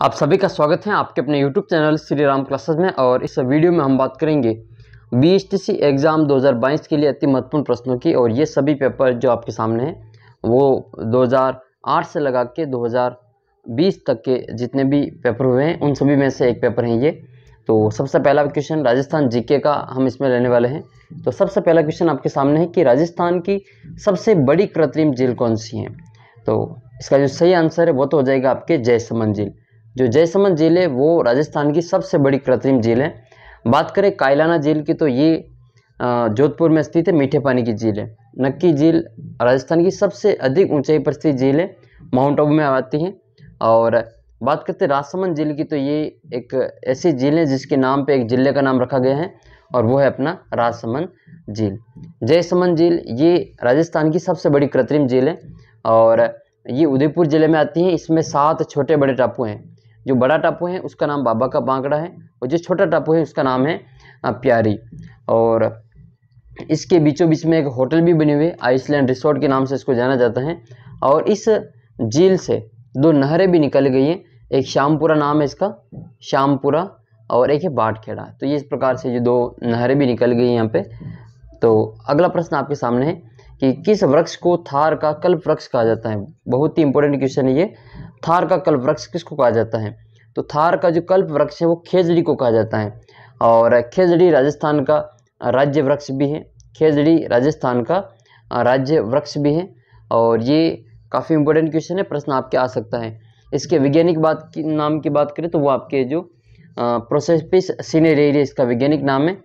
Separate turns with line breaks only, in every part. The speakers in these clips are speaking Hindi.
आप सभी का स्वागत है आपके अपने YouTube channel Shri Ram classes में। और इस वीडियो में हम बात करेंगे बीएसटीसी एग्ज़ाम 2022 के लिए अति महत्वपूर्ण प्रश्नों की। और ये सभी पेपर जो आपके सामने हैं वो 2008 से लगा के 2020 तक के जितने भी पेपर हुए हैं उन सभी में से एक पेपर है ये। तो सबसे पहला क्वेश्चन राजस्थान जीके का हम इसमें लेने वाले हैं। तो सबसे पहला क्वेश्चन आपके सामने है कि राजस्थान की सबसे बड़ी कृत्रिम झील कौन सी है। तो इसका जो सही आंसर है वो तो हो जाएगा आपके जयसमंद झील। जो जयसमंद झील है वो राजस्थान की सबसे बड़ी कृत्रिम झील है। बात करें कायलाना झील की तो ये जोधपुर में स्थित है, मीठे पानी की झील है। नक्की झील राजस्थान की सबसे अधिक ऊंचाई पर स्थित झील है, माउंट आबू में आती है। और बात करते हैं राजसमंद झील की तो ये एक ऐसी झील है जिसके नाम पे एक जिले का नाम रखा गया है और वो है अपना राजसमंद झील। जयसमंद झील ये राजस्थान की सबसे बड़ी कृत्रिम झील है और ये उदयपुर जिले में आती है। इसमें 7 छोटे बड़े टापू हैं। जो बड़ा टापू है उसका नाम बाबा का बांकड़ा है और जो छोटा टापू है उसका नाम है प्यारी। और इसके बीचों बीच में एक होटल भी बनी हुई है, आइसलैंड रिसोर्ट के नाम से इसको जाना जाता है। और इस झील से 2 नहरें भी निकल गई हैं। एक श्यामपुरा नाम है इसका, श्यामपुरा, और एक है बाटखेड़ा। तो ये इस प्रकार से जो 2 नहरें भी निकल गई हैं यहाँ पे। तो अगला प्रश्न आपके सामने है कि किस वृक्ष को थार का कल्प वृक्ष कहा जाता है। बहुत ही इंपॉर्टेंट क्वेश्चन है ये। थार का कल्प वृक्ष किसको कहा जाता है। तो थार का जो कल्प वृक्ष है वो खेजड़ी को कहा जाता है। और खेजड़ी राजस्थान का राज्य वृक्ष भी है। खेजड़ी राजस्थान का राज्य वृक्ष भी है और ये काफ़ी इंपॉर्टेंट क्वेश्चन है, प्रश्न आपके आ सकता है। इसके वैज्ञानिक नाम की बात करें तो वो आपके जो प्रोसेपिस सिनेरेरिया इसका वैज्ञानिक नाम है।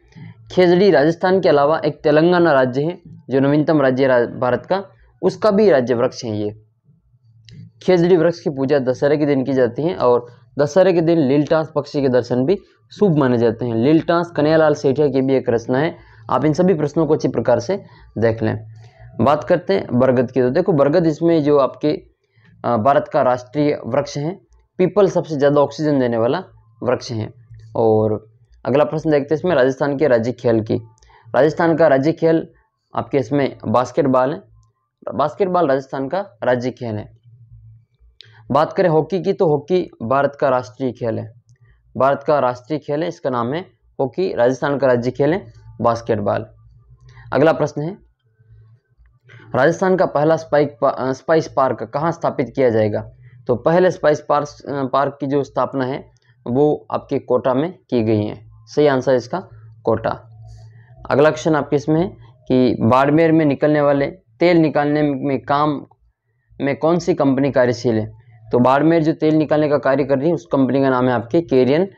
खेजड़ी राजस्थान के अलावा एक तेलंगाना राज्य है जो नवीनतम राज्य भारत का, उसका भी राज्य वृक्ष है ये। खेजड़ी वृक्ष की पूजा दशहरे के दिन की जाती है और दशहरे के दिन लीलटास पक्षी के दर्शन भी शुभ माने जाते हैं। लीलटास कन्हैयालाल सेठिया की भी एक रचना है। आप इन सभी प्रश्नों को अच्छी प्रकार से देख लें। बात करते हैं बरगद की। तो देखो बरगद इसमें जो आपके भारत का राष्ट्रीय वृक्ष है, पीपल सबसे ज़्यादा ऑक्सीजन देने वाला वृक्ष है। और अगला प्रश्न देखते हैं इसमें राजस्थान के राज्य खेल की। राजस्थान का राज्य खेल आपके इसमें बास्केटबॉल है। बास्केटबॉल राजस्थान का राज्य खेल है। बात करें हॉकी की तो हॉकी भारत का राष्ट्रीय खेल है। भारत का राष्ट्रीय खेल है, इसका नाम है हॉकी। राजस्थान का राज्य खेल है बास्केटबॉल। अगला प्रश्न है राजस्थान का पहला स्पाइस पार्क कहाँ स्थापित किया जाएगा। तो पहले स्पाइस पार्क की जो स्थापना है वो आपके कोटा में की गई है। सही आंसर है इसका कोटा। अगला क्वेश्चन आपके इसमें है कि बाड़मेर में निकलने वाले तेल निकालने में काम में कौन सी कंपनी कार्यशील है। तो बाड़मेर जो तेल निकालने का कार्य कर रही है उस कंपनी का नाम है आपके केरियन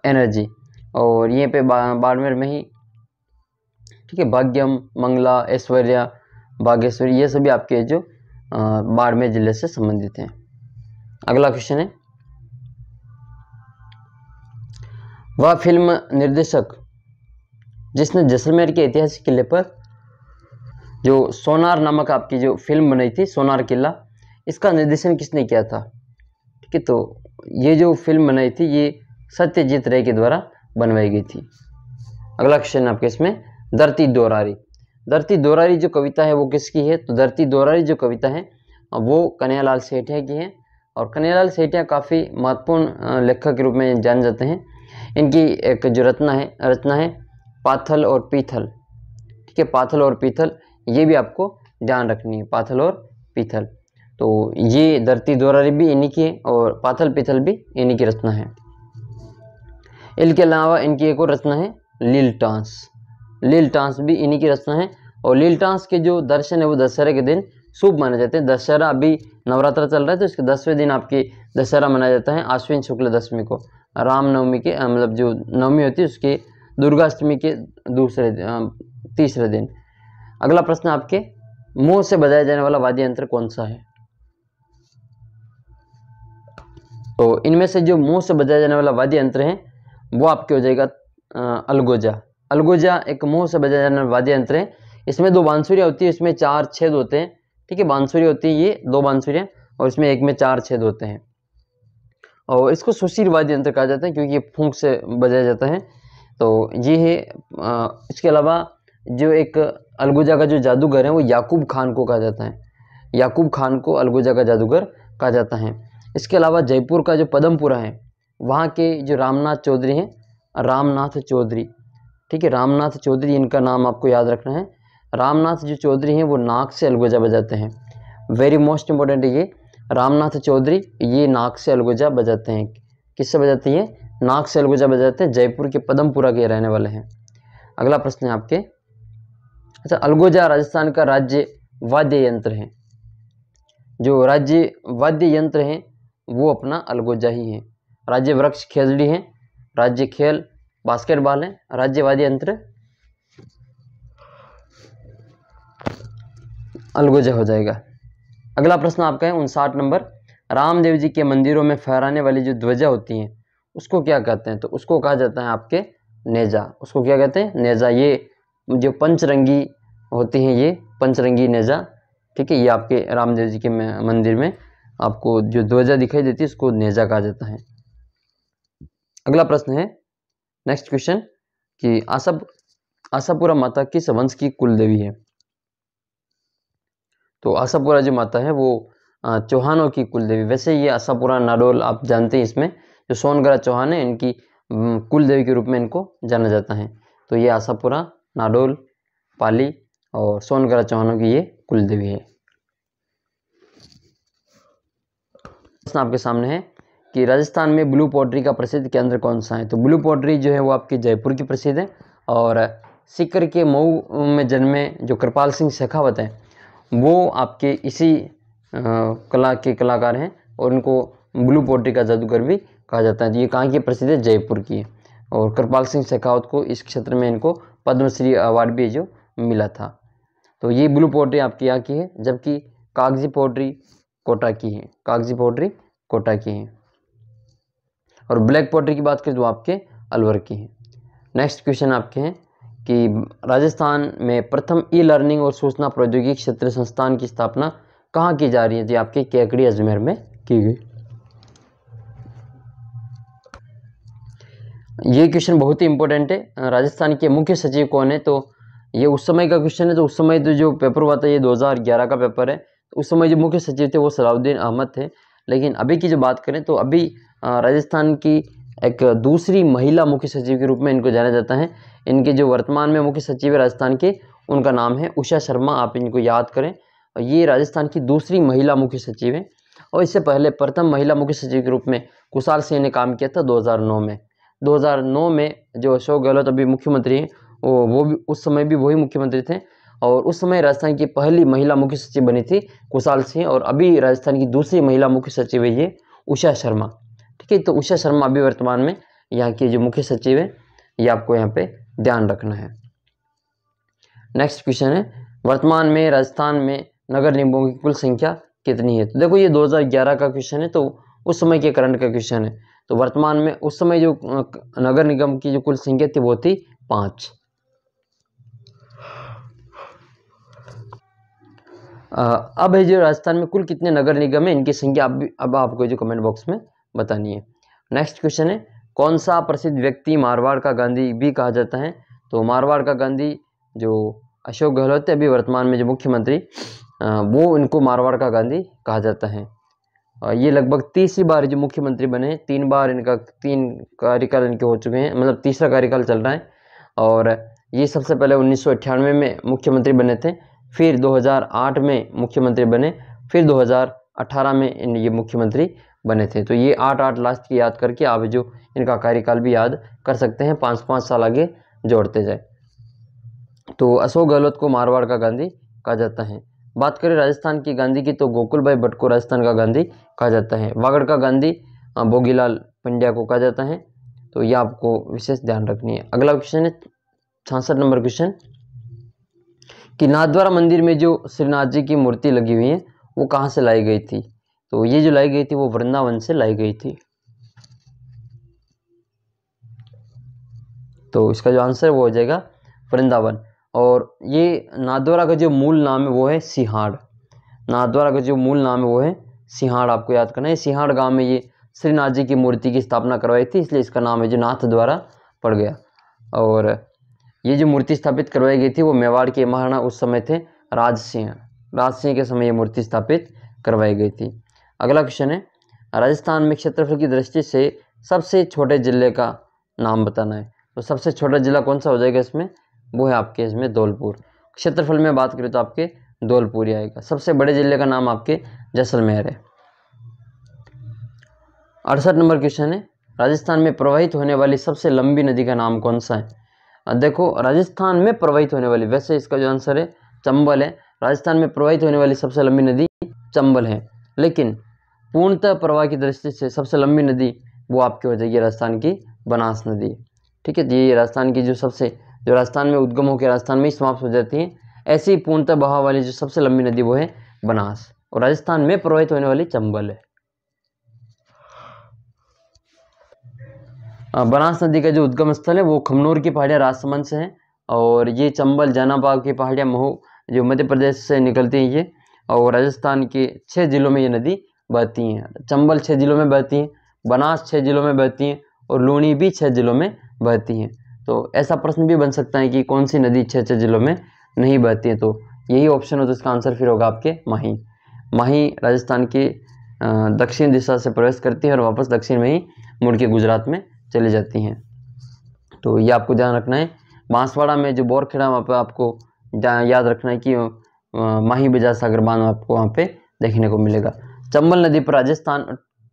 एनर्जी। और ये पे बाड़मेर में ही ठीक है, भाग्यम, मंगला, ऐश्वर्या, बागेश्वरी, ये सभी आपके जो बाड़मेर जिले से संबंधित हैं। अगला क्वेश्चन है वह फिल्म निर्देशक जिसने जैसलमेर के ऐतिहासिक किले पर जो सोनार नामक आपकी जो फिल्म बनाई थी, सोनार किला, इसका निर्देशन किसने किया था। ठीक है, तो ये जो फिल्म बनाई थी ये सत्यजीत रे के द्वारा बनवाई गई थी। अगला क्वेश्चन आपके इसमें धरती दोरारी। धरती दोरारी जो कविता है वो किसकी है। तो धरती दोरारी जो कविता है वो कन्हैयालाल सेठिया की है। और कन्हैयालाल सेठिया काफ़ी महत्वपूर्ण लेखक के रूप में जाने जाते हैं। इनकी एक जो रचना है पाथल और पीथल। ठीक है, पाथल और पीथल, ये भी आपको ध्यान रखनी है, पाथल और पीथल। तो ये धरती दोरारी भी इन्हीं की है और पाथल पीथल भी इन्हीं की रचना है। इनके अलावा इनकी एक और रचना है लीलटास। लीलटास भी इन्हीं की रचना है। और लीलटास के जो दर्शन है वो दशहरे के दिन शुभ माने जाते हैं। दशहरा अभी नवरात्र चल रहा है तो इसके 10वें दिन आपकी दशहरा मनाया जाता है, आश्विन शुक्ल दशमी को। रामनवमी के मतलब जो नवमी होती है उसके दुर्गाष्टमी के तीसरे दिन। अगला प्रश्न आपके मुंह से बजाया जाने वाला वाद्य यंत्र कौन सा है। तो इनमें से जो मुंह से बजाया जाने वाला वाद्य यंत्र है वो आपके हो जाएगा अलगोजा। अलगोजा एक मुंह से बजाया जाने वाला वाद्य यंत्र है। इसमें 2 बांसुरियाँ होती है, इसमें 4 छेद होते हैं। ठीक है, बांसुरी होती है ये 2 बांसुरियाँ और इसमें एक में 4 छेद होते हैं। और इसको सुशील वाद्य यंत्र कहा जाता है क्योंकि ये फूंक से बजाया जाता है। तो ये है। इसके अलावा जो एक अलगोजा का जो जादूगर है वो याकूब खान को कहा जाता है। याकूब खान को अलगोजा का जादूगर कहा जाता है। इसके अलावा जयपुर का जो पदमपुरा है वहाँ के जो रामनाथ चौधरी हैं, रामनाथ चौधरी, ठीक है, रामनाथ चौधरी इनका नाम आपको याद रखना है। रामनाथ जो चौधरी हैं वो नाक से अलगोजा बजाते हैं, वेरी मोस्ट इंपॉर्टेंट है ये। रामनाथ चौधरी ये नाक से अलगोजा बजाते हैं। किससे बजाते हैं? नाक से अलगोजा बजाते हैं। जयपुर के पदमपुरा के रहने वाले हैं। अगला प्रश्न है आपके, अच्छा, अलगोजा राजस्थान का राज्य वाद्य यंत्र है। जो राज्य वाद्य यंत्र हैं वो अपना अलगोजा ही है। राज्य वृक्ष खेजड़ी है, राज्य खेल बास्केटबॉल है, राज्य वाद्य यंत्र अलगोजा हो जाएगा। अगला प्रश्न आपका है 59 नंबर, रामदेव जी के मंदिरों में फहराने वाली जो ध्वजा होती हैं उसको क्या कहते हैं? तो उसको कहा जाता है आपके नेजा। उसको क्या कहते हैं? नेजा। ये जो पंचरंगी होती हैं, ये पंचरंगी नेजा, ठीक है, ये आपके रामदेव जी के मंदिर में आपको जो ध्वजा दिखाई देती है उसको नेजा कहा जाता है। अगला प्रश्न है, नेक्स्ट क्वेश्चन, कि आशापुरा माता किस वंश की कुल देवी है? तो आशापुरा जो माता है वो चौहानों की कुल देवी। वैसे ये आशापुरा नाडोल आप जानते हैं, इसमें जो सोनगरा चौहान है इनकी कुल देवी के रूप में इनको जाना जाता है। तो ये आशापुरा, नाडोल, पाली और सोनगरा चौहानों की ये कुल देवी है। प्रश्न आपके सामने है कि राजस्थान में ब्लू पोट्री का प्रसिद्ध केंद्र कौन सा है? तो ब्लू पोट्री जो है वो आपकी जयपुर की प्रसिद्ध है। और सीकर के मऊ में जन्मे जो कृपाल सिंह शेखावत हैं वो आपके इसी कला के कलाकार हैं और उनको ब्लू पोट्री का जादूगर भी कहा जाता है। तो ये कहाँ की प्रसिद्ध है? जयपुर की है। और कृपाल सिंह शेखावत को इस क्षेत्र में इनको पद्मश्री अवार्ड भी जो मिला था। तो ये ब्लू पोट्री आपकी यहाँ की है, जबकि कागजी पोट्री कोटा की है। कागजी पोट्री कोटा की है। और ब्लैक पोट्री की बात करें तो आपके अलवर की है। नेक्स्ट क्वेश्चन आपके हैं कि राजस्थान में प्रथम ई लर्निंग और सूचना प्रौद्योगिकी क्षेत्र संस्थान की स्थापना कहाँ की जा रही है? जी आपके केकड़ी अजमेर में की गई। ये क्वेश्चन बहुत ही इंपॉर्टेंट है। राजस्थान के मुख्य सचिव कौन है? तो ये उस समय का क्वेश्चन है। तो उस समय तो जो पेपर हुआ था ये 2011 का पेपर है। तो उस समय जो मुख्य सचिव थे वो सलाउद्दीन अहमद थे। लेकिन अभी की जो बात करें तो अभी राजस्थान की एक दूसरी महिला मुख्य सचिव के रूप में इनको जाना जाता है। इनके जो वर्तमान में मुख्य सचिव है राजस्थान के, उनका नाम है उषा शर्मा। आप इनको याद करें। और ये राजस्थान की दूसरी महिला मुख्य सचिव है। और इससे पहले प्रथम महिला मुख्य सचिव के रूप में कुशाल सिंह ने काम किया था 2009 में। 2009 में जो अशोक गहलोत अभी मुख्यमंत्री हैं वो भी उस समय भी वही मुख्यमंत्री थे। और उस समय राजस्थान की पहली महिला मुख्य सचिव बनी थी कुशाल सिंह। और अभी राजस्थान की दूसरी महिला मुख्य सचिव है ये उषा शर्मा, ठीक है। तो उषा शर्मा अभी वर्तमान में यहाँ की जो मुख्य सचिव है, ये आपको यहाँ पे ध्यान रखना है। नेक्स्ट क्वेश्चन है, वर्तमान में राजस्थान में नगर निगमों की कुल संख्या कितनी है? तो देखो ये 2011 का क्वेश्चन है, तो उस समय के करंट का क्वेश्चन है। तो वर्तमान में उस समय जो नगर निगम की जो कुल संख्या थी वो थी 5। अब है जो राजस्थान में कुल कितने नगर निगम है, इनकी संख्या अब आपको जो कमेंट बॉक्स में बतानी है। नेक्स्ट क्वेश्चन है, कौन सा प्रसिद्ध व्यक्ति मारवाड़ का गांधी भी कहा जाता है? तो मारवाड़ का गांधी जो अशोक गहलोत है अभी वर्तमान में जो मुख्यमंत्री, वो इनको मारवाड़ का गांधी कहा जाता है। ये लगभग 30 बार जो मुख्यमंत्री बने, 3 बार इनका 3 कार्यकाल इनके हो चुके हैं, मतलब तीसरा कार्यकाल चल रहा है। और ये सबसे पहले 1998 में मुख्यमंत्री बने थे, फिर 2008 में मुख्यमंत्री बने, फिर 2018 में ये मुख्यमंत्री बने थे। तो ये 8 लास्ट की याद करके आप जो इनका कार्यकाल भी याद कर सकते हैं, 5-5 साल आगे जोड़ते जाए। तो अशोक गहलोत को मारवाड़ का गांधी कहा जाता है। बात करें राजस्थान की गांधी की तो गोकुल भाई भट्ट को राजस्थान का गांधी कहा जाता है। वागड़ का गांधी भोगीलाल पंड्या को कहा जाता है। तो यह आपको विशेष ध्यान रखनी है। अगला क्वेश्चन है 66 नंबर क्वेश्चन, कि नाथद्वारा मंदिर में जो श्रीनाथ जी की मूर्ति लगी हुई है वो कहाँ से लाई गई थी? तो ये जो लाई गई थी वो वृंदावन से लाई गई थी। तो इसका जो आंसर वो हो जाएगा वृंदावन। और ये नाथद्वारा का जो मूल नाम है वो है सिहाड़। नाथद्वारा का जो मूल नाम है वो है सिहाड़, आपको याद करना है। सिहाड़ गांव में ये श्रीनाथ जी की मूर्ति की स्थापना करवाई थी, इसलिए इसका नाम है जो नाथद्वारा पड़ गया। और ये जो मूर्ति स्थापित करवाई गई थी वो मेवाड़ के महाराणा उस समय थे राज सिंह के समय ये मूर्ति स्थापित करवाई गई थी। अगला क्वेश्चन है, राजस्थान में क्षेत्रफल की दृष्टि से सबसे छोटे जिले का नाम बताना है। तो सबसे छोटा जिला कौन सा हो जाएगा इसमें, वो है आपके इसमें धौलपुर। क्षेत्रफल में बात करें तो आपके धौलपुर ही आएगा। सबसे बड़े जिले का नाम आपके जैसलमेर है। 68 नंबर क्वेश्चन है, राजस्थान में प्रवाहित होने वाली सबसे लंबी नदी का नाम कौन सा है। देखो राजस्थान में प्रवाहित होने वाली, वैसे इसका जो आंसर है चंबल है। राजस्थान में प्रवाहित होने वाली सबसे लंबी नदी चंबल है, लेकिन पूर्णतः प्रवाह की दृष्टि से सबसे लंबी नदी वो आपकी हो जाएगी राजस्थान की बनास नदी। ठीक है, ये राजस्थान की जो राजस्थान में उद्गम होकर राजस्थान में ही समाप्त हो जाती है, ऐसी ही पूर्णतः बहाव वाली जो सबसे लंबी नदी वो है बनास, और राजस्थान में प्रवाहित होने वाली चंबल है। बनास नदी का जो उद्गम स्थल है वो खमनोर की पहाड़ियाँ राजसमंद से है, और ये चंबल जानाबाग की पहाड़ियाँ महू जो मध्य प्रदेश से निकलती हैं ये, और राजस्थान के 6 जिलों में ये नदी बहती हैं। चंबल 6 जिलों में बहती हैं, बनास 6 जिलों में बहती हैं, और लूणी भी 6 जिलों में बहती हैं। तो ऐसा प्रश्न भी बन सकता है कि कौन सी नदी 6 जिलों में नहीं बहती है, तो यही ऑप्शन हो, तो इसका आंसर फिर होगा आपके माही। माही राजस्थान की दक्षिण दिशा से प्रवेश करती है और वापस दक्षिण में ही मुड़ के गुजरात में चली जाती हैं। तो ये आपको ध्यान रखना है। बांसवाड़ा में जो बोरखेड़ा, वहाँ पर आपको याद रखना है कि माही बजाज सागर बांध आपको वहाँ पे देखने को मिलेगा। चंबल नदी पर राजस्थान,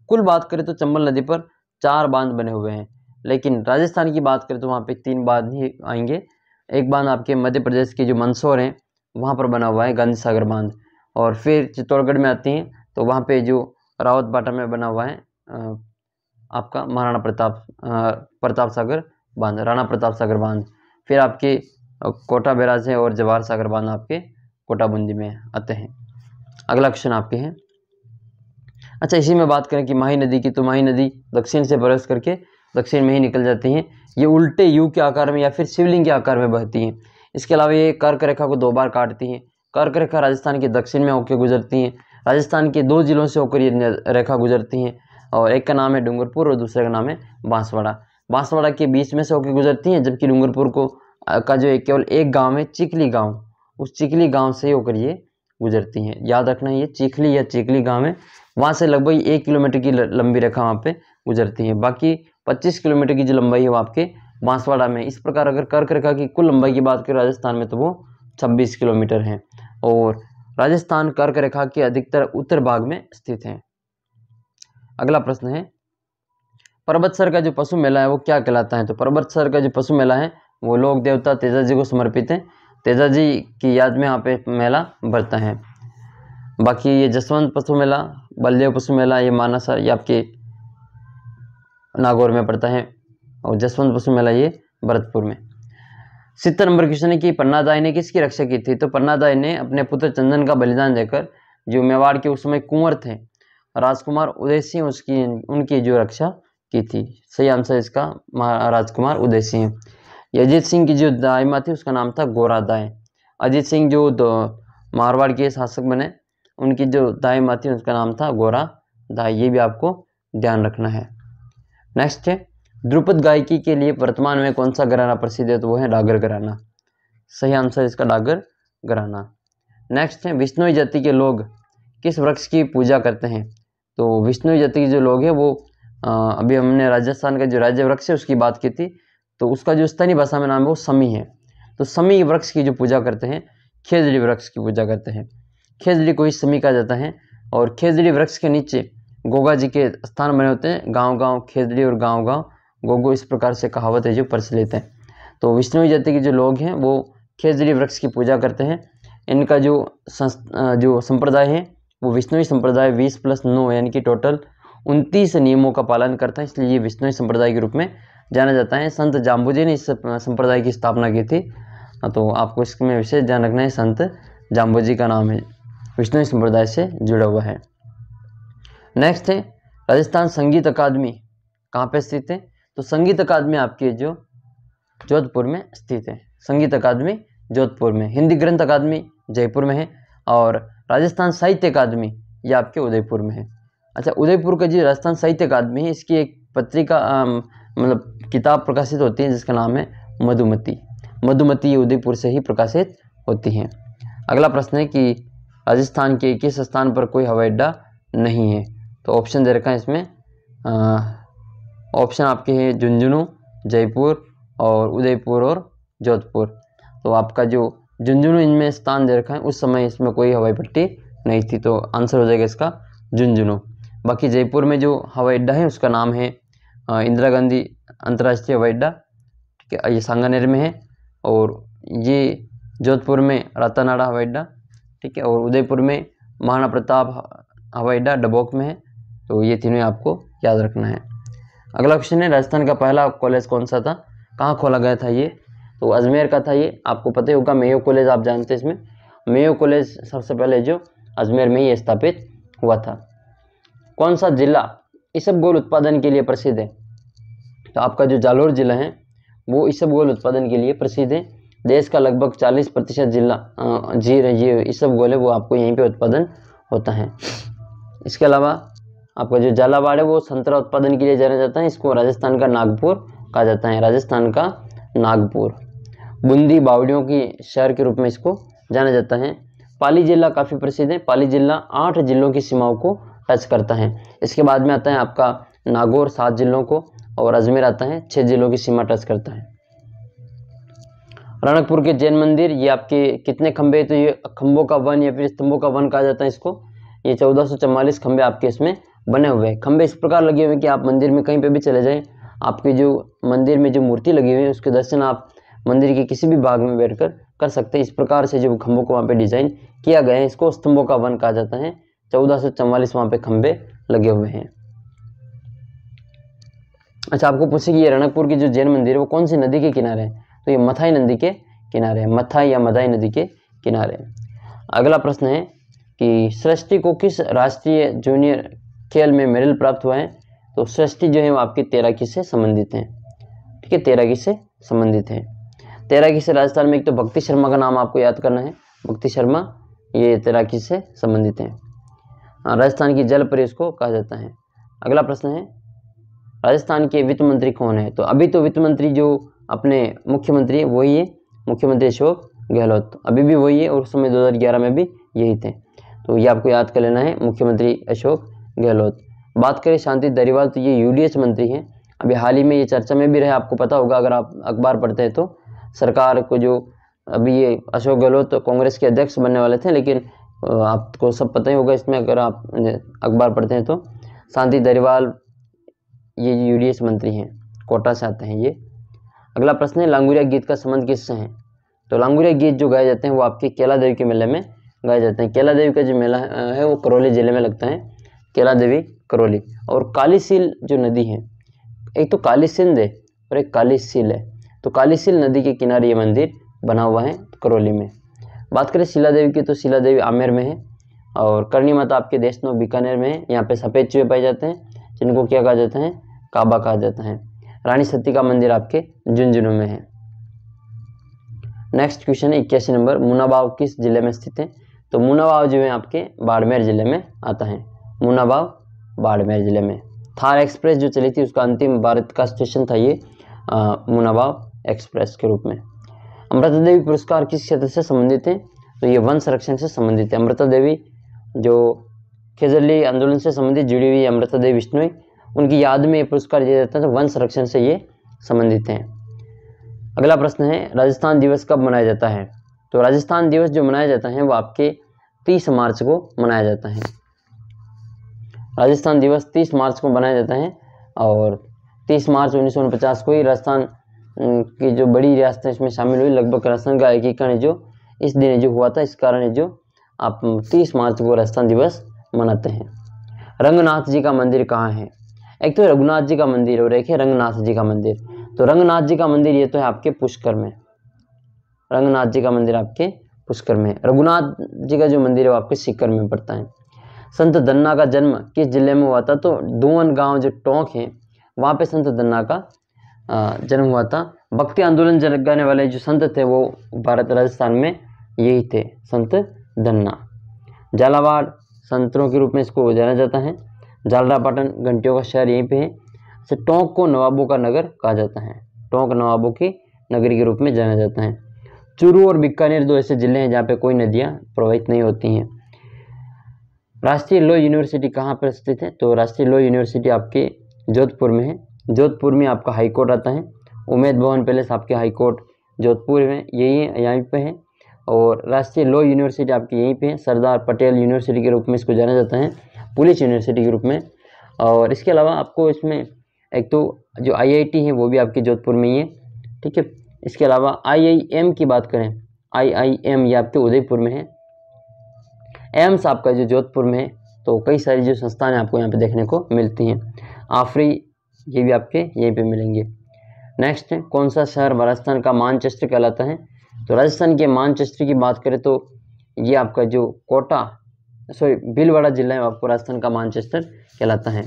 कुल बात करें तो चंबल नदी पर 4 बांध बने हुए हैं, लेकिन राजस्थान की बात करें तो वहाँ पे 3 बांध ही आएंगे। एक बांध आपके मध्य प्रदेश के जो मंदसौर हैं वहाँ पर बना हुआ है गांधी सागर बांध, और फिर चित्तौड़गढ़ में आती हैं तो वहाँ पे जो रावत बाटा में बना हुआ है आपका महाराणा प्रताप सागर बांध, राणा प्रताप सागर बांध। फिर आपके कोटा बैराज है और जवाहर सागर बांध आपके कोटा बूंदी में आते हैं। अगला क्वेश्चन आपके हैं, अच्छा इसी में बात करें कि माही नदी की, तो माही नदी दक्षिण से प्रवेश करके दक्षिण में ही निकल जाती हैं। ये उल्टे यू के आकार में या फिर शिवलिंग के आकार में बहती हैं। इसके अलावा ये कर्क रेखा को 2 बार काटती हैं। कर्क रेखा राजस्थान के दक्षिण में होकर गुजरती हैं। राजस्थान के 2 जिलों से होकर ये रेखा गुजरती हैं, और एक का नाम है डूंगरपुर और दूसरे का नाम है बांसवाड़ा। बांसवाड़ा के बीच में से होकर गुजरती हैं, जबकि डूंगरपुर का जो केवल एक गाँव है चिखली गाँव, उस चिखली गाँव से होकर ये गुजरती हैं। याद रखना ये चिखली या चिखली गाँव है, वहाँ से लगभग 1 किलोमीटर की लंबी रेखा वहाँ पे गुजरती है। बाकी 25 किलोमीटर की जो लंबाई है वो आपके बांसवाड़ा में। इस प्रकार अगर कर्क रेखा की कुल लंबाई की बात करें राजस्थान में तो वो 26 किलोमीटर है, और राजस्थान कर्क रेखा के अधिकतर उत्तर भाग में स्थित है। अगला प्रश्न है, पर्वतसर का जो पशु मेला है वो क्या कहलाता है। तो पर्वतसर का जो पशु मेला है वो लोक देवता तेजा जी को समर्पित है। तेजा जी की याद में यहाँ पे मेला भरता है। बाकी ये जसवंत पशु मेला, बलदेव पशु मेला, ये मानस, ये आपके नागौर में पड़ता है, और जसवंत पशु मेला ये भरतपुर में। 70 नंबर क्वेश्चन है कि पन्नादाई ने किसकी रक्षा की थी। तो पन्नादाई ने अपने पुत्र चंदन का बलिदान देकर, जो मेवाड़ के उस समय कुंवर थे राजकुमार उदय सिंह, उनकी जो रक्षा की थी। सही आंसर इसका राजकुमार उदय सिंह। अजीत सिंह की जो दाई थी उसका नाम था गोरा दाई। अजीत सिंह जो मारवाड़ के शासक बने, उनकी जो दाई थी उसका नाम था गोरा दाई। ये भी आपको ध्यान रखना है। नेक्स्ट है, ध्रुपद गायकी के लिए वर्तमान में कौन सा घराना प्रसिद्ध है। तो वो है डागर घराना। सही आंसर इसका डागर घराना। नेक्स्ट है, विष्णुई जाति के लोग किस वृक्ष की पूजा करते हैं। तो विष्णुई जाति के जो लोग हैं वो अभी हमने राजस्थान का जो राज्य वृक्ष है उसकी बात की थी, तो उसका जो स्थानीय भाषा में नाम है वो समी है। तो समी वृक्ष की जो पूजा करते हैं, खेजड़ी वृक्ष की पूजा करते हैं। खेजड़ी को ही समी कहा जाता है, और खेजड़ी वृक्ष के नीचे गोगा जी के स्थान बने होते हैं। गांव गांव खेजड़ी और गांव गांव गोगो, इस प्रकार से कहावत है जो प्रचलित है। तो विष्णुई जाति के जो लोग हैं वो खेजड़ी वृक्ष की पूजा करते हैं। इनका जो संप्रदाय है वो विष्णुई संप्रदाय 20+9 यानी कि टोटल 29 नियमों का पालन करता है, इसलिए ये विष्णुई संप्रदाय के रूप में जाना जाता है। संत जाम्बुजी ने इस संप्रदाय की स्थापना की थी, तो आपको इसमें विशेष ध्यान रखना है। संत जाम्बुजी का नाम है, विष्णुई संप्रदाय से जुड़ा हुआ है। नेक्स्ट है, राजस्थान संगीत अकादमी कहाँ पे स्थित है। तो संगीत अकादमी आपके जो जोधपुर में स्थित है। संगीत अकादमी जोधपुर में। हिंदी ग्रंथ अकादमी जयपुर में है, और राजस्थान साहित्य अकादमी ये आपके उदयपुर में है। अच्छा, उदयपुर का जो राजस्थान साहित्य अकादमी है, इसकी एक पत्रिका मतलब किताब प्रकाशित होती है जिसका नाम है मधुमती। मधुमती ये उदयपुर से ही प्रकाशित होती हैं। अगला प्रश्न है कि राजस्थान के किस स्थान पर कोई हवाई अड्डा नहीं है। तो ऑप्शन दे रखा है इसमें, ऑप्शन आपके हैं झुंझुनू, जयपुर और उदयपुर और जोधपुर। तो आपका जो झुंझुनू इनमें स्थान दे रखा है, उस समय इसमें कोई हवाई पट्टी नहीं थी, तो आंसर हो जाएगा इसका झुंझुनू। बाकी जयपुर में जो हवाई अड्डा है उसका नाम है इंदिरा गांधी अंतर्राष्ट्रीय हवाई अड्डा, ठीक है, ये सांगानेर में है। और ये जोधपुर में रातानाडा हवाई अड्डा, ठीक है, और उदयपुर में महाराणा प्रताप हवाई अड्डा डबोक में है। तो ये तीनों आपको याद रखना है। अगला क्वेश्चन है, राजस्थान का पहला कॉलेज कौन सा था, कहाँ खोला गया था ये, तो अजमेर का था ये। आपको पता ही होगा मेयो कॉलेज आप जानते हैं, इसमें मेयो कॉलेज सबसे पहले जो अजमेर में ही स्थापित हुआ था। कौन सा जिला इसबगोल उत्पादन के लिए प्रसिद्ध है, तो आपका जो जालोर जिला है वो इसबगोल उत्पादन के लिए प्रसिद्ध है। देश का लगभग 40% जिला ये इसबगोल है वो आपको यहीं पे उत्पादन होता है। इसके अलावा आपका जो झालावाड़ है वो संतरा उत्पादन के लिए जाना जाता है, इसको राजस्थान का नागपुर कहा जाता है, राजस्थान का नागपुर। बूंदी बावड़ियों की शहर के रूप में इसको जाना जाता है। पाली जिला काफ़ी प्रसिद्ध है, पाली जिला 8 जिलों की सीमाओं को टच करता है। इसके बाद में आता है आपका नागौर 7 जिलों को, और अजमेर आता है 6 जिलों की सीमा टच करता है। रणकपुर के जैन मंदिर, ये आपके कितने खंभे, तो ये खंभों का वन या फिर स्तंभों का वन कहा जाता है इसको। ये 1444 खंभे आपके इसमें बने हुए हैं। खंभे इस प्रकार लगे हुए हैं कि आप मंदिर में कहीं पे भी चले जाएं, आपके जो मंदिर में जो मूर्ति लगी हुई है उसके दर्शन आप मंदिर के किसी भी भाग में बैठकर कर सकते हैं। इस प्रकार से जो खंभों को वहाँ पे डिजाइन किया गया है, इसको स्तंभों का वन कहा जाता है। 1444 वहाँ पे खंभे लगे हुए हैं। अच्छा, आपको पूछे कि ये रणकपुर की जो जैन मंदिर है वो कौन सी नदी के किनारे है, तो ये मथाई नदी के किनारे है, मथाई या मदाई नदी के किनारे। अगला प्रश्न है कि सृष्टि को किस राष्ट्रीय जूनियर खेल में मेडल प्राप्त हुआ है, तो सृष्टि जो है वो आपकी तैराकी से संबंधित है, ठीक है, तैराकी से संबंधित है। तैराकी से राजस्थान में एक तो भक्ति शर्मा का नाम आपको याद करना है, भक्ति शर्मा ये तैराकी से संबंधित है। राजस्थान की जल परी उसको कहा जाता है। अगला प्रश्न है, राजस्थान के वित्त मंत्री कौन है, तो अभी तो वित्त मंत्री जो अपने मुख्यमंत्री है वही है, मुख्यमंत्री अशोक गहलोत, अभी भी वही है और उस समय 2011 में भी यही थे। तो ये आपको याद कर लेना है, मुख्यमंत्री अशोक गहलोत। बात करें शांति धारीवाल, तो ये यूडीएच मंत्री हैं। अभी हाल ही में ये चर्चा में भी रहे, आपको पता होगा अगर आप अखबार पढ़ते हैं तो। सरकार को जो अभी ये अशोक गहलोत तो कांग्रेस के अध्यक्ष बनने वाले थे, लेकिन आपको सब पता ही होगा इसमें अगर आप अखबार पढ़ते हैं तो। शांति धारीवाल ये यूडीएच मंत्री हैं, कोटा से आते हैं ये। अगला प्रश्न है, लांगुरिया गीत का संबंध किससे है, तो लांगुरिया गीत जो गाए जाते हैं वो आपके केला देवी के मेले में गाए जाते हैं। केला देवी का जो मेला है वो करौली जिले में लगता है, केला देवी करौली। और कालीसील जो नदी है, एक तो काली सिंध है और एक कालीसील है, तो कालीसील नदी के किनारे ये मंदिर बना हुआ है करौली में। बात करें शिला देवी की, तो शिला देवी आमेर में है। और करणी माता आपके देशनोक बीकानेर में है। यहाँ पे सफ़ेद चूहे पाए जाते हैं जिनको क्या कहा जाता है, काबा कहा जाता है। रानी सती का मंदिर आपके झुंझुनू में है। नेक्स्ट क्वेश्चन है 81 नंबर, मुनाबाव किस जिले में स्थित है, तो मुनाबाव जो है आपके बाड़मेर जिले में आता है, मुनाबाव बाड़मेर जिले में। थार एक्सप्रेस जो चली थी उसका अंतिम भारत का स्टेशन था ये मुनाबाव एक्सप्रेस के रूप में। अमृता देवी पुरस्कार किस क्षेत्र से संबंधित है, तो ये वन संरक्षण से संबंधित है। अमृता देवी जो खेजरली आंदोलन से संबंधित जुड़ी हुई अमृता देवी बिश्नोई, उनकी याद में ये पुरस्कार दिया जाता है, तो वन संरक्षण से ये संबंधित हैं। अगला प्रश्न है, राजस्थान दिवस कब मनाया जाता है, तो राजस्थान दिवस जो मनाया जाता है वो आपके 30 मार्च को मनाया जाता है। राजस्थान दिवस 30 मार्च को मनाया जाता है और 30 मार्च 1949 को ही राजस्थान की जो बड़ी रियासतें इसमें शामिल हुई। लगभग राजस्थान का एकीकरण जो इस दिन जो हुआ था, इस कारण जो आप 30 मार्च को राजस्थान दिवस मनाते हैं। रंगनाथ जी का मंदिर कहाँ है, एक तो रघुनाथ जी का मंदिर और एक है रंगनाथ जी का मंदिर। तो रंगनाथ जी का मंदिर ये तो है आपके पुष्कर में, रंगनाथ जी का मंदिर आपके पुष्कर में। रघुनाथ जी का जो मंदिर है वो आपके सीकर में पड़ता है। संत धन्ना का जन्म किस जिले में हुआ था, तो दोवन गांव जो टोंक है वहाँ पे संत धन्ना का जन्म हुआ था। भक्ति आंदोलन जगाने वाले जो संत थे वो भारत राजस्थान में यही थे, संत धन्ना। झालावाड़ संतरों के रूप में इसको जाना जाता है। झालरापाटन घंटियों का शहर यहीं पे है। तो टोंक को नवाबों का नगर कहा जाता है, टोंक नवाबों की नगरी के रूप में जाना जाता है। चूरू और बीकानेर दो ऐसे जिले हैं जहाँ पे कोई नदियाँ प्रवाहित नहीं होती हैं। राष्ट्रीय लॉ यूनिवर्सिटी कहाँ पर स्थित है? तो राष्ट्रीय लॉ यूनिवर्सिटी आपके जोधपुर में है। जोधपुर में आपका हाई कोर्ट आता है। उमेद भवन पैलेस आपके हाई कोर्ट जोधपुर में यही यहीं पे है। और राष्ट्रीय लॉ यूनिवर्सिटी आपकी यहीं पे है। सरदार पटेल यूनिवर्सिटी के रूप में इसको जाना जाता है, पुलिस यूनिवर्सिटी के रूप में। और इसके अलावा आपको इसमें एक तो जो IIT है वो भी आपके जोधपुर में ही है, ठीक है। इसके अलावा IIM की बात करें, IIM ये आपके उदयपुर में है। एम्स आपका जो जोधपुर में है। तो कई सारी जो संस्थान आपको यहाँ पे देखने को मिलती हैं। आफरी ये भी आपके यहीं पे मिलेंगे। नेक्स्ट है, कौन सा शहर राजस्थान का मानचेस्टर कहलाता है? तो राजस्थान के मानचेस्टर की बात करें तो ये आपका जो भीलवाड़ा जिला है आपको राजस्थान का मानचेस्टर कहलाता है।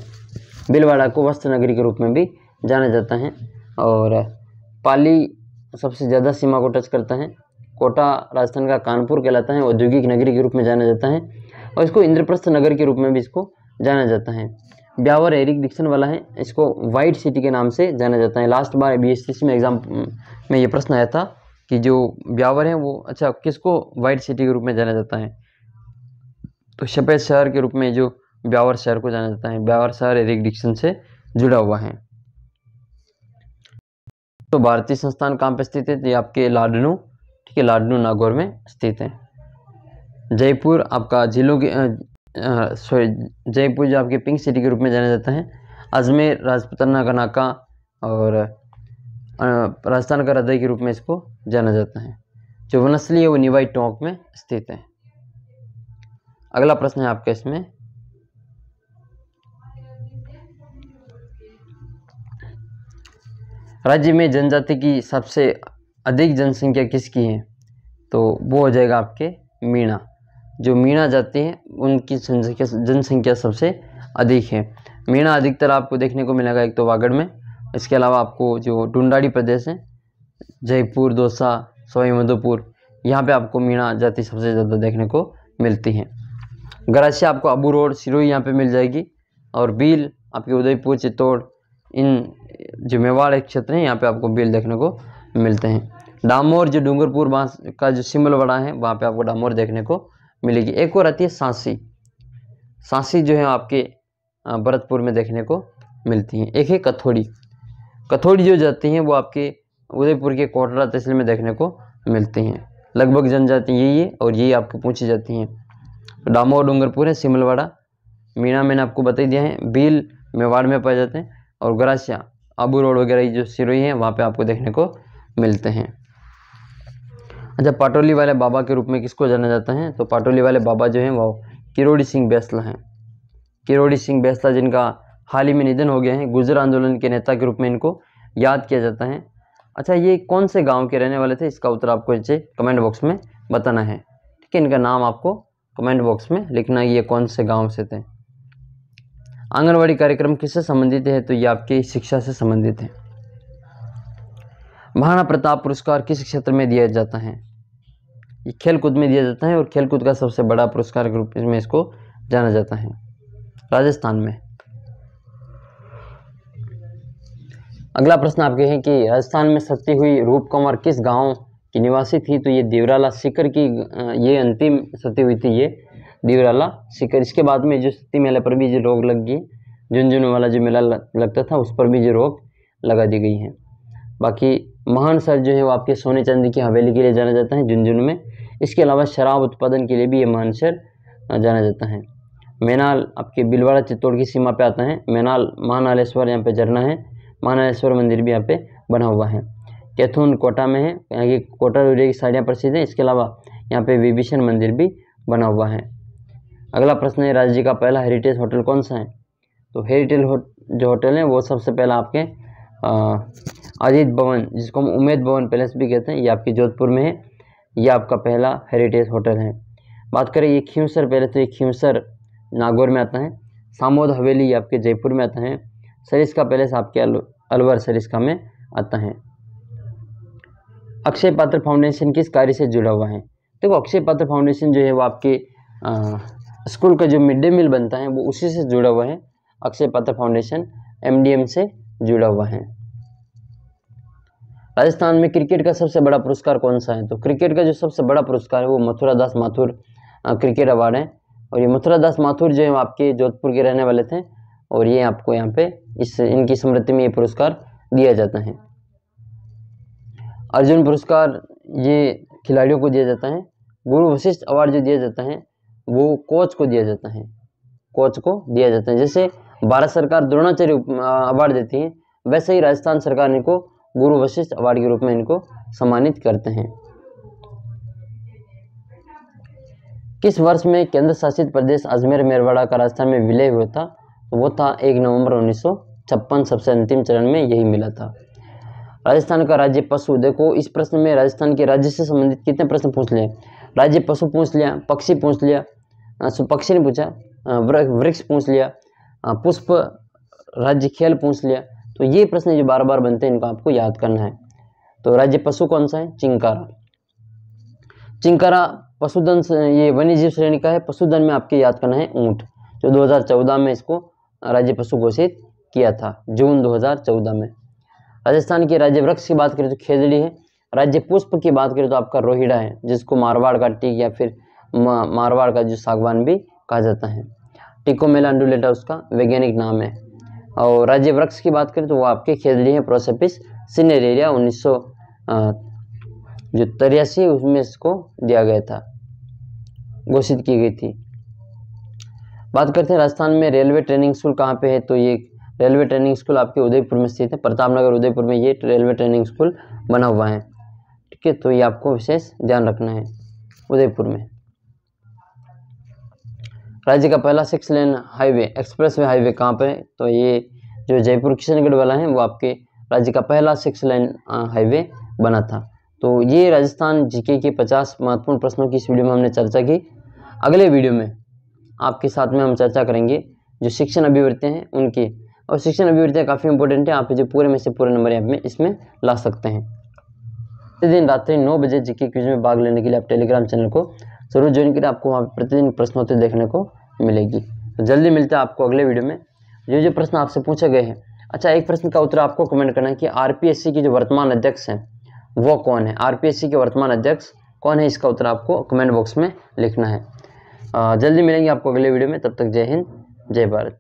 भीलवाड़ा को वस्त्र नगरी के रूप में भी जाना जाता है। और पाली सबसे ज़्यादा सीमा को टच करता है। कोटा राजस्थान का कानपुर कहलाता है, औद्योगिक नगरी के रूप में जाना जाता है। और इसको इंद्रप्रस्थ नगर के रूप में भी इसको जाना जाता है। ब्यावर एरिक डिक्सन वाला है, इसको वाइट सिटी के नाम से जाना जाता है। लास्ट बार BSTC में एग्जाम में ये प्रश्न आया था कि जो ब्यावर है वो किसको वाइट सिटी के रूप में जाना जाता है? तो सफ़ेद शहर के रूप में जो ब्यावर शहर को जाना जाता है। ब्यावर शहर एरिक डिक्सन से जुड़ा हुआ है। तो भारतीय संस्थान कहाँ पे स्थित है? तो ये आपके लाडनू, ठीक है, लाडनू नागौर में स्थित है। जयपुर आपका जिलों के जयपुर जो आपके पिंक सिटी के रूप में जाना जाता है। अजमेर राजपुताना का नाका और राजस्थान का हृदय के रूप में इसको जाना जाता है। जो वनस्थली है वो निवाई टोंक में स्थित है। अगला प्रश्न है आपके इसमें, राज्य में जनजाति की सबसे अधिक जनसंख्या किसकी है? तो वो हो जाएगा आपके मीणा। जो मीणा जाति है उनकी जनसंख्या सबसे अधिक है। मीणा अधिकतर आपको देखने को मिलेगा एक तो वागड़ में। इसके अलावा आपको जो ढूंढाड़ी प्रदेश है, जयपुर, दौसा, सवाई माधोपुर, यहाँ पे आपको मीणा जाति सबसे ज़्यादा देखने को मिलती है। गरासिया आपको अबू रोड, सिरोही यहाँ पे मिल जाएगी। और बील आपके उदयपुर, चित्तौड़, इन जो मेवाड़ क्षेत्र हैं यहाँ पे आपको बील देखने को मिलते हैं। डामोर जो डूंगरपुर बांस का जो सिमलवाड़ा है वहाँ पे आपको डामोर देखने को मिलेगी। एक और आती है सांसी। सांसी जो है आपके भरतपुर में देखने को मिलती हैं। एक है कथोड़ी। कथोड़ी जो जाती हैं वो आपके उदयपुर के कोटरा तहसील में देखने को मिलती हैं। लगभग जनजाति यही है और यही आपको पूछी जाती हैं। डामोर डूंगरपुर है, सिमलवाड़ा मीणा मैंने आपको बता दिया है, बील मेवाड़ में पाए जाते हैं। और गरासिया आबू रोड वगैरह जो सिरोही है वहाँ पे आपको देखने को मिलते हैं। अच्छा, पाटोली वाले बाबा के रूप में किसको जाना जाता है? तो पाटोली वाले बाबा जो हैं वो किरोड़ी सिंह बैसला हैं। किरोड़ी सिंह बैसला जिनका हाल ही में निधन हो गया है। गुर्जर आंदोलन के नेता के रूप में इनको याद किया जाता है। अच्छा, ये कौन से गांव के रहने वाले थे? इसका उत्तर आपको नीचे कमेंट बॉक्स में बताना है, ठीक है। इनका नाम आपको कमेंट बॉक्स में लिखना है, ये कौन से गाँव से थे। आंगनवाड़ी कार्यक्रम किससे संबंधित है? तो ये आपकी शिक्षा से संबंधित है। महाराणा प्रताप पुरस्कार किस क्षेत्र में दिया जाता है? ये खेलकूद में दिया जाता है और खेलकूद का सबसे बड़ा पुरस्कार के रूप में इसको जाना जाता है, राजस्थान में। अगला प्रश्न आपके है कि राजस्थान में सती हुई रूप कंवर किस गांव की निवासी थी? तो ये देवराला सीकर की ये अंतिम सती हुई थी, ये देवराला सीकर। इसके बाद में जो सती मेला पर भी जो रोक लग गई, झुंझुनू वाला जो मेला लगता था उस पर भी जो रोक लगा दी गई है। बाकी मानसर जो है वो आपके सोने चांदी की हवेली के लिए जाना जाता है झुंझुनू में। इसके अलावा शराब उत्पादन के लिए भी ये मानसर जाना जाता है। मैनाल आपके भीलवाड़ा चित्तौड़ की सीमा पे आता है। मैनाल महानालेश्वर यहाँ पे झरना है, महानालेश्वर मंदिर भी यहाँ पे बना हुआ है। कैथून कोटा में है, यहाँ की कोटा की साड़ियाँ प्रसिद्ध है। इसके अलावा यहाँ पे विभीषण मंदिर भी बना हुआ है। अगला प्रश्न है, राज्य का पहला हेरिटेज होटल कौन सा है? तो हेरिटेज जो होटल है वो सबसे पहला आपके अजीत भवन, जिसको हम उमेद भवन पैलेस भी कहते हैं, ये आपके जोधपुर में है। ये आपका पहला हेरिटेज होटल है। बात करें ये खींवसर पैलेस, तो ये खींवसर नागौर में आता है। सामोद हवेली आपके जयपुर में आता है। सरिस्का पैलेस आपके अलवर सरिस्का में आता है। अक्षय पात्र फाउंडेशन किस कार्य से जुड़ा हुआ है? देखो, अक्षय पात्र फाउंडेशन जो है वो आपके स्कूल का जो मिड डे मील बनता है वो उसी से जुड़ा हुआ है। अक्षय पात्र फाउंडेशन MDM से जुड़ा हुआ है। राजस्थान में क्रिकेट का सबसे बड़ा पुरस्कार कौन सा है? तो क्रिकेट का जो सबसे बड़ा पुरस्कार है वो मथुरा दास माथुर क्रिकेट अवार्ड है। और ये मथुरा दास माथुर जो है आपके जोधपुर के रहने वाले थे, और ये आपको यहाँ पे इनकी स्मृति में ये पुरस्कार दिया जाता है। अर्जुन पुरस्कार ये खिलाड़ियों को दिया जाता है। गुरु वशिष्ठ अवार्ड जो दिया जाता है वो कोच को दिया जाता है, कोच को दिया जाता है। जैसे भारत सरकार द्रोणाचार्य अवार्ड देती है, वैसे ही राजस्थान सरकार इनको गुरु वशिष्ठ अवार्ड के रूप में इनको सम्मानित करते हैं। किस वर्ष में केंद्र शासित प्रदेश अजमेर मेरवाड़ा का राजस्थान में विलय हुआ था? वो था 1 नवंबर 1956, सबसे अंतिम चरण में यही मिला था। राजस्थान का राज्य पशु, देखो इस प्रश्न में राजस्थान के राज्य से संबंधित कितने प्रश्न पूछ लिए? राज्य पशु पूछ लिया, पक्षी पूछ लिया, पक्षी ने पूछा, वृक्ष पूछ लिया, पुष्प राज्य खेल पूछ लिया। तो ये प्रश्न जो बार बार बनते हैं इनको आपको याद करना है। तो राज्य पशु कौन सा है? चिंकारा। चिंकारा पशुधन ये वन्यजीव श्रेणी का है। पशुधन में आपके याद करना है ऊंट, जो 2014 में इसको राज्य पशु घोषित किया था, जून 2014 में। राजस्थान के राज्य वृक्ष की बात करें तो खेजड़ी है। राज्य पुष्प की बात करें तो आपका रोहिड़ा है, जिसको मारवाड़ का टीक या फिर मारवाड़ का जो सागवान भी कहा जाता है। टिकोमेला अंडुलेटा उसका वैज्ञानिक नाम है। और राज्य वृक्ष की बात करें तो वो आपके खेजड़ी है, प्रोसेपिस सिनेरेरिया। 1983 उसमें इसको दिया गया था, घोषित की गई थी। बात करते हैं राजस्थान में रेलवे ट्रेनिंग स्कूल कहाँ पे है? तो ये रेलवे ट्रेनिंग स्कूल आपके उदयपुर में स्थित है, प्रतापनगर उदयपुर में ये रेलवे ट्रेनिंग स्कूल बना हुआ है। ठीक है, तो ये आपको विशेष ध्यान रखना है, उदयपुर में। राज्य का पहला 6 lane highway express way highway कहाँ पे है? तो ये जो जयपुर किशनगढ़ वाला है वो आपके राज्य का पहला 6 लेन हाईवे बना था। तो ये राजस्थान जीके के 50 महत्वपूर्ण प्रश्नों की इस वीडियो में हमने चर्चा की। अगले वीडियो में आपके साथ में हम चर्चा करेंगे जो शिक्षण अभिवृत्तियाँ हैं उनकी, और शिक्षण अभिवृत्तियाँ काफ़ी इंपॉर्टेंट है, आप जो पूरे में से पूरे नंबर आप में इसमें ला सकते हैं। प्रतिदिन रात्रि 9 बजे जीके क्विज में भाग लेने के लिए आप टेलीग्राम चैनल को जरूर ज्वाइन करें, आपको वहाँ प्रतिदिन प्रश्नोत्तर देखने को मिलेगी। तो जल्दी मिलते हैं आपको अगले वीडियो में। जो प्रश्न आपसे पूछे गए हैं, अच्छा एक प्रश्न का उत्तर आपको कमेंट करना है कि आरपीएससी की जो वर्तमान अध्यक्ष हैं वो कौन है? आरपीएससी के वर्तमान अध्यक्ष कौन है, इसका उत्तर आपको कमेंट बॉक्स में लिखना है। जल्दी मिलेंगे आपको अगले वीडियो में, तब तक जय हिंद, जय भारत।